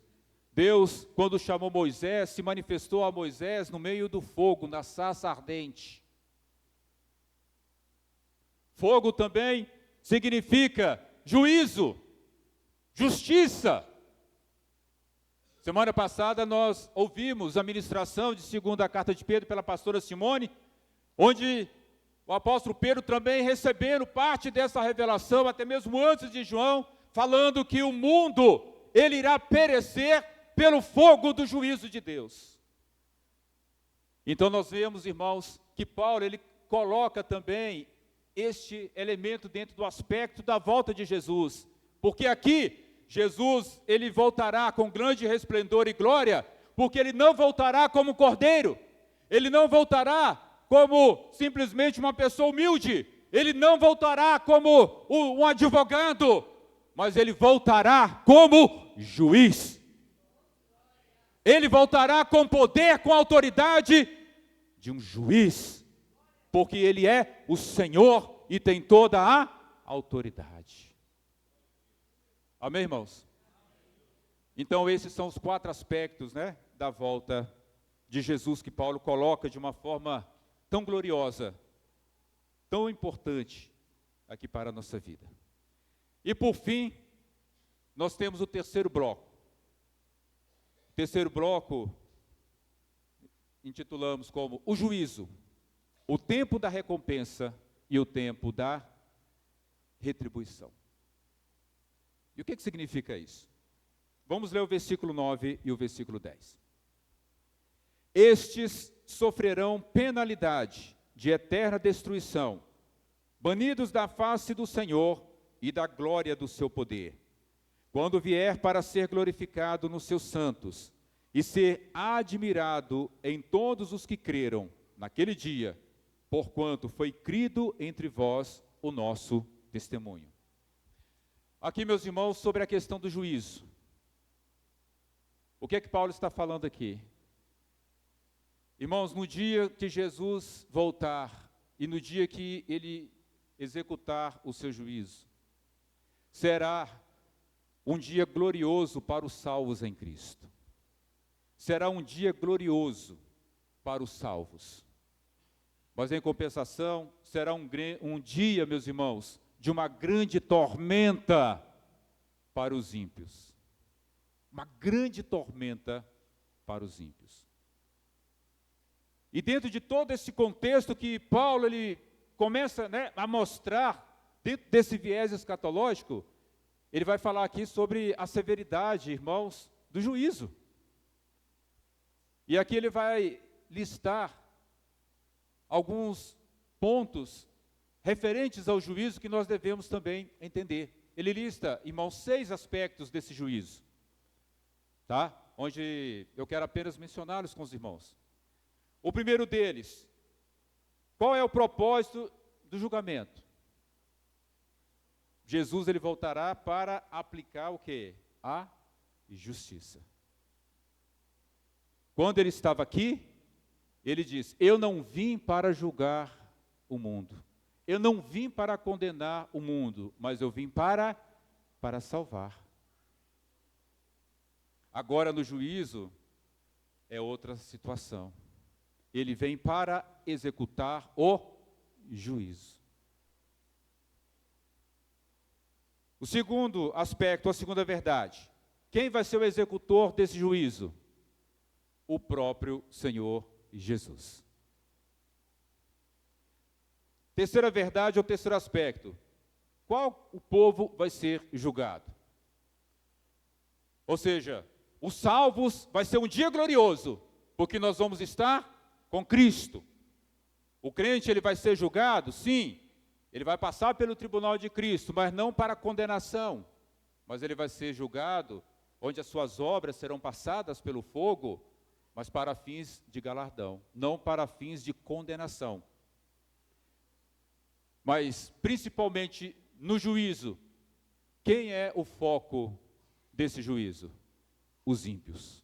Deus, quando chamou Moisés, se manifestou a Moisés no meio do fogo, na sarça ardente. Fogo também significa juízo, justiça. Semana passada nós ouvimos a ministração de segunda carta de Pedro pela pastora Simone, onde o apóstolo Pedro também recebendo parte dessa revelação, até mesmo antes de João, falando que o mundo, ele irá perecer pelo fogo do juízo de Deus. Então nós vemos, irmãos, que Paulo, ele coloca também este elemento dentro do aspecto da volta de Jesus, porque aqui, Jesus, ele voltará com grande resplendor e glória, porque ele não voltará como cordeiro, ele não voltará como simplesmente uma pessoa humilde, ele não voltará como um advogado, mas ele voltará como juiz. Ele voltará com poder, com autoridade de um juiz, porque ele é o Senhor e tem toda a autoridade. Amém, irmãos? Então esses são os 4 aspectos, né, da volta de Jesus que Paulo coloca de uma forma tão gloriosa, tão importante aqui para a nossa vida. E por fim, nós temos o terceiro bloco. O terceiro bloco intitulamos como o juízo, o tempo da recompensa e o tempo da retribuição. E o que significa isso? Vamos ler o versículo 9 e o versículo 10. Estes sofrerão penalidade de eterna destruição, banidos da face do Senhor e da glória do seu poder, quando vier para ser glorificado nos seus santos e ser admirado em todos os que creram naquele dia, porquanto foi crido entre vós o nosso testemunho. Aqui, meus irmãos, sobre a questão do juízo. O que é que Paulo está falando aqui? Irmãos, no dia que Jesus voltar e no dia que ele executar o seu juízo, será um dia glorioso para os salvos em Cristo. Será um dia glorioso para os salvos. Mas em compensação, será um dia, meus irmãos, de uma grande tormenta para os ímpios. Uma grande tormenta para os ímpios. E dentro de todo esse contexto que Paulo ele começa, né, a mostrar, dentro desse viés escatológico, ele vai falar aqui sobre a severidade, irmãos, do juízo. E aqui ele vai listar alguns pontos referentes ao juízo que nós devemos também entender. Ele lista, irmãos, 6 aspectos desse juízo, tá? Onde eu quero apenas mencioná-los com os irmãos. O primeiro deles, qual é o propósito do julgamento? Jesus ele voltará para aplicar o quê? A justiça. Quando ele estava aqui, ele diz: eu não vim para julgar o mundo. Eu não vim para condenar o mundo, mas eu vim para salvar. Agora no juízo é outra situação. Ele vem para executar o juízo. O segundo aspecto, a segunda verdade. Quem vai ser o executor desse juízo? O próprio Senhor Jesus. Terceira verdade, ou terceiro aspecto. Qual o povo vai ser julgado? Ou seja, os salvos vai ser um dia glorioso, porque nós vamos estar com Cristo. O crente ele vai ser julgado? Sim. Ele vai passar pelo tribunal de Cristo, mas não para condenação. Mas ele vai ser julgado, onde as suas obras serão passadas pelo fogo, mas para fins de galardão, não para fins de condenação. Mas, principalmente no juízo, quem é o foco desse juízo? Os ímpios.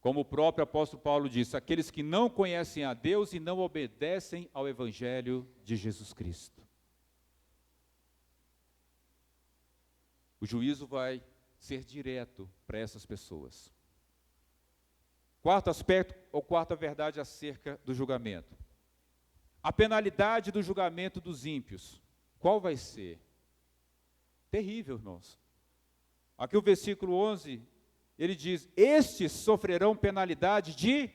Como o próprio apóstolo Paulo disse, aqueles que não conhecem a Deus e não obedecem ao Evangelho de Jesus Cristo. O juízo vai ser direto para essas pessoas. Quarto aspecto, ou quarta verdade acerca do julgamento. A penalidade do julgamento dos ímpios. Qual vai ser? Terrível, irmãos. Aqui o versículo 11, ele diz: estes sofrerão penalidade de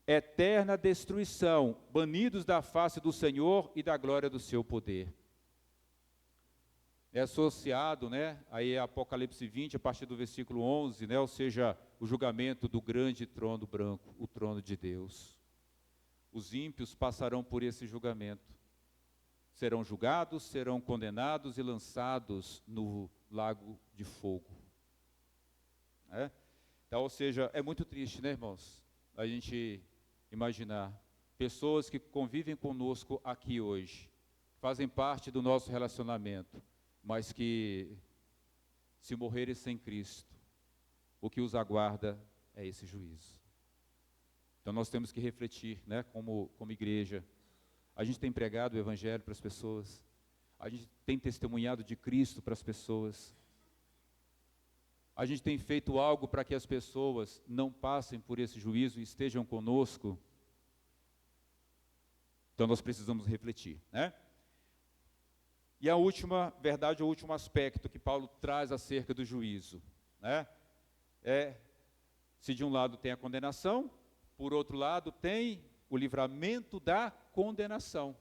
eterna destruição, banidos da face do Senhor e da glória do seu poder. É associado, né, aí a Apocalipse 20, a partir do versículo 11, né, ou seja, o julgamento do grande trono branco, o trono de Deus. Os ímpios passarão por esse julgamento. Serão julgados, serão condenados e lançados no lago de fogo. Então, ou seja, é muito triste, né, irmãos? A gente imaginar pessoas que convivem conosco aqui hoje, fazem parte do nosso relacionamento, mas que, se morrerem sem Cristo, o que os aguarda é esse juízo. Então nós temos que refletir, né, como igreja. A gente tem pregado o Evangelho para as pessoas, a gente tem testemunhado de Cristo para as pessoas, a gente tem feito algo para que as pessoas não passem por esse juízo e estejam conosco. Então nós precisamos refletir, né? E a última verdade, o último aspecto que Paulo traz acerca do juízo, né? Se de um lado tem a condenação, por outro lado tem o livramento da condenação.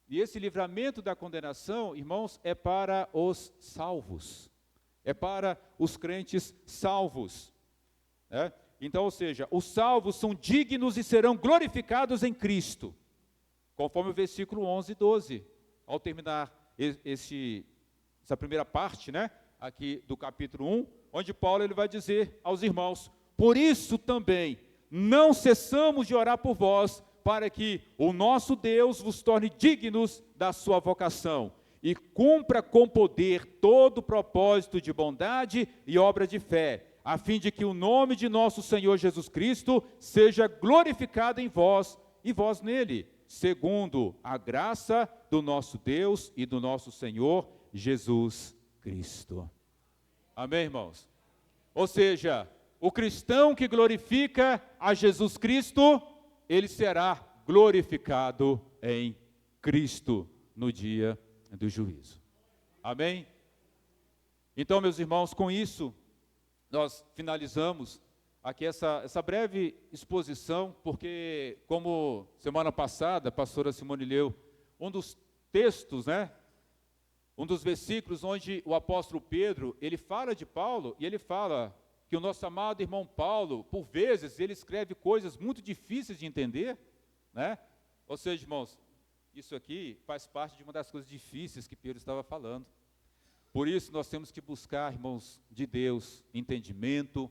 E esse livramento da condenação, irmãos, é para os salvos, é para os crentes salvos, né? Então, ou seja, os salvos são dignos e serão glorificados em Cristo, conforme o versículo 11 e 12, ao terminar essa primeira parte, né, aqui do capítulo 1, onde Paulo ele vai dizer aos irmãos: por isso também não cessamos de orar por vós, para que o nosso Deus vos torne dignos da sua vocação, e cumpra com poder todo o propósito de bondade e obra de fé, a fim de que o nome de nosso Senhor Jesus Cristo seja glorificado em vós, e vós nele, segundo a graça do nosso Deus e do nosso Senhor Jesus Cristo. Amém, irmãos? Ou seja, o cristão que glorifica a Jesus Cristo, ele será glorificado em Cristo no dia do juízo. Amém? Então, meus irmãos, com isso, nós finalizamos aqui essa breve exposição, porque, como semana passada a pastora Simone leu, um dos textos, né, um dos versículos onde o apóstolo Pedro, ele fala de Paulo, e ele fala que o nosso amado irmão Paulo, por vezes, ele escreve coisas muito difíceis de entender, né? Ou seja, irmãos, isso aqui faz parte de uma das coisas difíceis que Pedro estava falando. Por isso, nós temos que buscar, irmãos, de Deus, entendimento,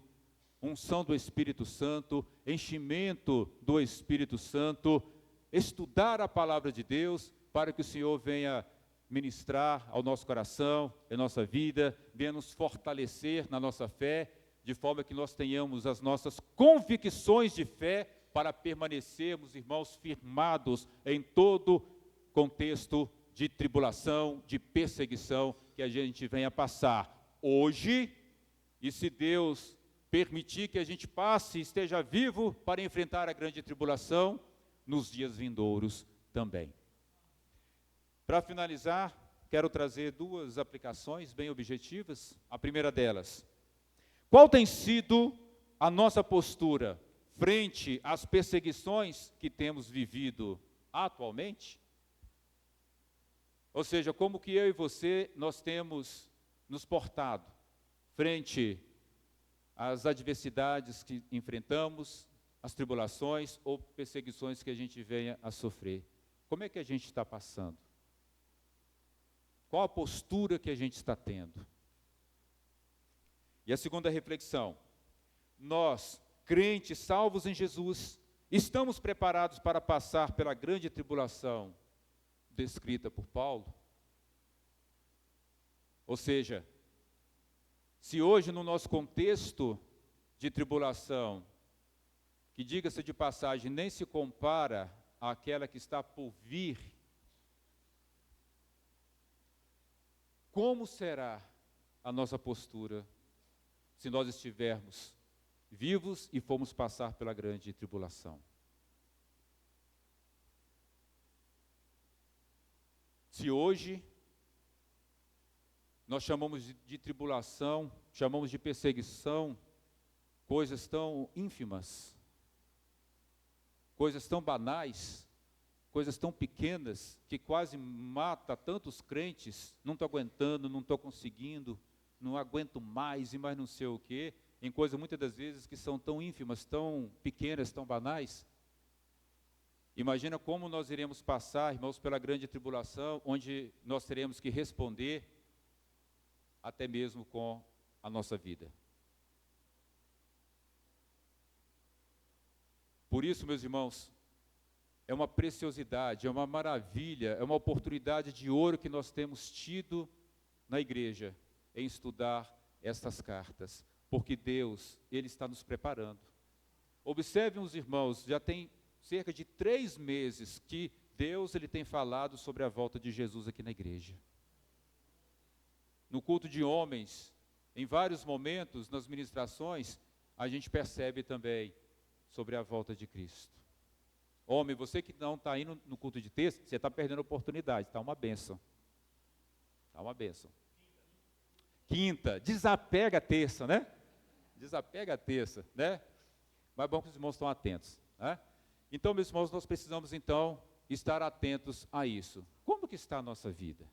unção do Espírito Santo, enchimento do Espírito Santo, estudar a palavra de Deus, para que o Senhor venha ministrar ao nosso coração, à nossa vida, venha nos fortalecer na nossa fé, de forma que nós tenhamos as nossas convicções de fé, para permanecermos, irmãos, firmados em todo contexto de tribulação, de perseguição que a gente venha passar hoje, e se Deus permitir que a gente passe e esteja vivo para enfrentar a grande tribulação, nos dias vindouros também. Para finalizar, quero trazer duas aplicações bem objetivas. A primeira delas: qual tem sido a nossa postura frente às perseguições que temos vivido atualmente? Ou seja, como que eu e você, nós temos nos portado frente às adversidades que enfrentamos, as tribulações ou perseguições que a gente venha a sofrer? Como é que a gente está passando? Qual a postura que a gente está tendo? E a segunda reflexão: nós, crentes salvos em Jesus, estamos preparados para passar pela grande tribulação descrita por Paulo? Ou seja, se hoje no nosso contexto de tribulação, que diga-se de passagem, nem se compara àquela que está por vir, como será a nossa postura se nós estivermos vivos e formos passar pela grande tribulação? Se hoje nós chamamos de tribulação, chamamos de perseguição, coisas tão ínfimas, coisas tão banais, coisas tão pequenas, que quase mata tantos crentes, não estou aguentando, não estou conseguindo, não aguento mais e mais não sei o quê, em coisas muitas das vezes que são tão ínfimas, tão pequenas, tão banais. Imagina como nós iremos passar, irmãos, pela grande tribulação, onde nós teremos que responder até mesmo com a nossa vida. Por isso, meus irmãos, é uma preciosidade, é uma maravilha, é uma oportunidade de ouro que nós temos tido na igreja em estudar estas cartas, porque Deus, Ele está nos preparando. Observem os irmãos, já tem cerca de 3 meses que Deus ele tem falado sobre a volta de Jesus aqui na igreja. No culto de homens, em vários momentos, nas ministrações, a gente percebe também sobre a volta de Cristo. Homem, você que não está indo no culto de terça, você está perdendo a oportunidade, está uma bênção. Está uma bênção. Quinta, desapega a terça, né? Desapega a terça, né? Mas é bom que os irmãos estão atentos, né? Então, meus irmãos, nós precisamos, então, estar atentos a isso. Como que está a nossa vida?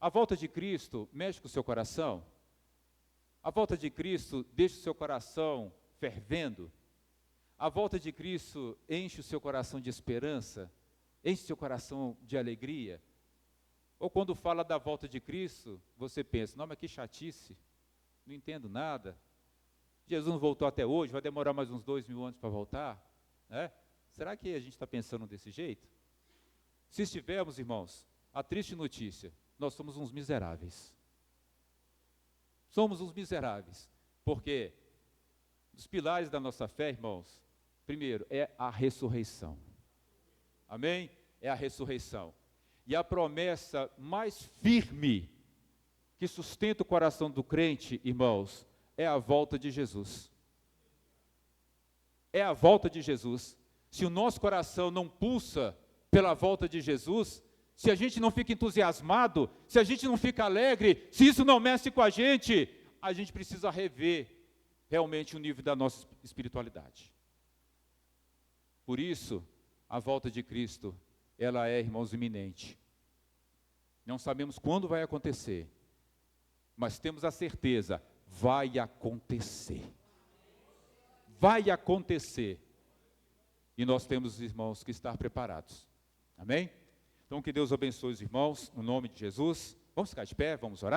A volta de Cristo mexe com o seu coração? A volta de Cristo deixa o seu coração fervendo? A volta de Cristo enche o seu coração de esperança? Enche o seu coração de alegria? Ou quando fala da volta de Cristo, você pensa, não, mas que chatice, não entendo nada. Jesus não voltou até hoje, vai demorar mais uns 2000 anos para voltar? Né? Será que a gente está pensando desse jeito? Se estivermos, irmãos, a triste notícia, nós somos uns miseráveis. Somos uns miseráveis, porque os pilares da nossa fé, irmãos, primeiro, é a ressurreição. Amém? É a ressurreição. E a promessa mais firme que sustenta o coração do crente, irmãos, é a volta de Jesus. É a volta de Jesus. Se o nosso coração não pulsa pela volta de Jesus, se a gente não fica entusiasmado, se a gente não fica alegre, se isso não mexe com a gente precisa rever realmente o nível da nossa espiritualidade. Por isso, a volta de Cristo, ela é, irmãos, iminente. Não sabemos quando vai acontecer, mas temos a certeza, vai acontecer. Vai acontecer. E nós temos, irmãos, que estar preparados. Amém? Então, que Deus abençoe os irmãos, no nome de Jesus. Vamos ficar de pé, vamos orar?